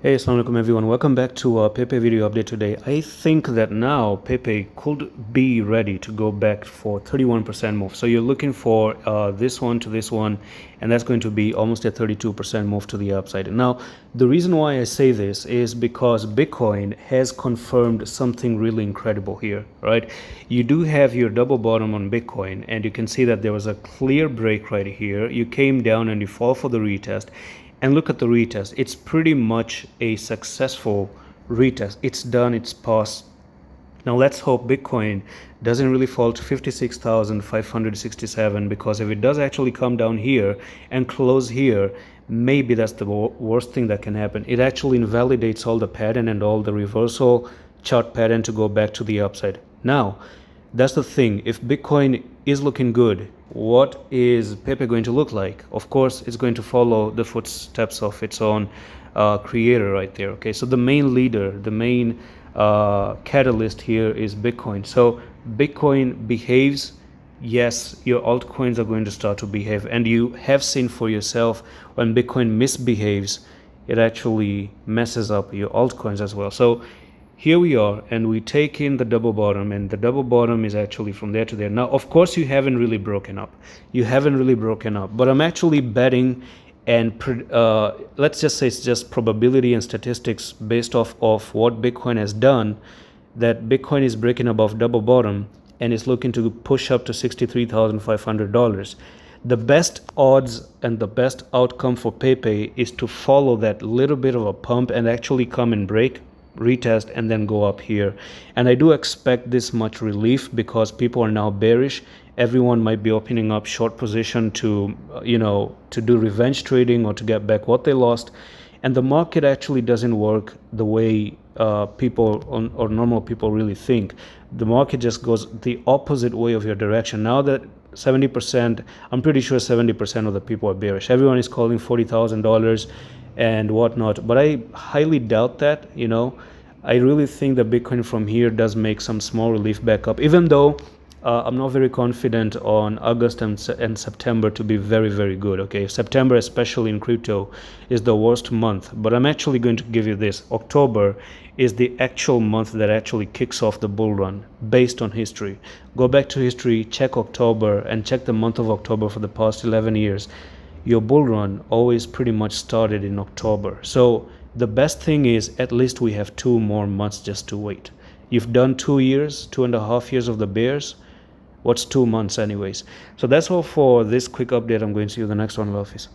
Hey, assalamu alaikum everyone. Welcome back to our Pepe video update today. I think that now Pepe could be ready to go back for 31% move. So you're looking for this one to this one, and that's going to be almost a 32% move to the upside. Now, the reason why I say this is because Bitcoin has confirmed something really incredible here, right? You do have your double bottom on Bitcoin, and you can see that there was a clear break right here. You came down and you fall for the retest. And look at the retest. It's pretty much a successful retest. It's done, it's passed. Now let's hope Bitcoin doesn't really fall to 56,567, because if it does actually come down here and close here, maybe that's the worst thing that can happen. It actually invalidates all the pattern and all the reversal chart pattern to go back to the upside. Now, that's the thing. If Bitcoin is looking good, what is Pepe going to look like? Of course, it's going to follow the footsteps of its own creator right there. Okay, so the main leader, the main catalyst here is Bitcoin. So Bitcoin behaves, yes, your altcoins are going to start to behave, and you have seen for yourself when Bitcoin misbehaves, it actually messes up your altcoins as well. So here we are, and we take in the double bottom, and the double bottom is actually from there to there. Now, of course, you haven't really broken up. But I'm actually betting, and let's just say it's just probability and statistics based off of what Bitcoin has done, that Bitcoin is breaking above double bottom and is looking to push up to $63,500. The best odds and the best outcome for Pepe is to follow that little bit of a pump and actually come and break, retest, and then go up here. And I do expect this much relief because people are now bearish. Everyone might be opening up short position to to do revenge trading or to get back what they lost. And the market actually doesn't work the way people or normal people really think. The market just goes the opposite way of your direction. Now that 70%, I'm pretty sure 70% of the people are bearish. Everyone is calling $40,000 and whatnot, but I highly doubt that. I really think that Bitcoin from here does make some small relief back up, even though I'm not very confident on August and September to be very, very good. Okay, September, especially in crypto, is the worst month, but I'm actually going to give you this. October is the actual month that actually kicks off the bull run based on history. Go back to history, check October, and check the month of October for the past 11 years. Your bull run always pretty much started in October. So the best thing is at least we have 2 more months just to wait. You've done 2 years, 2.5 years of the bears. What's 2 months anyways? So that's all for this quick update. I'm going to see you in the next one. Love, peace.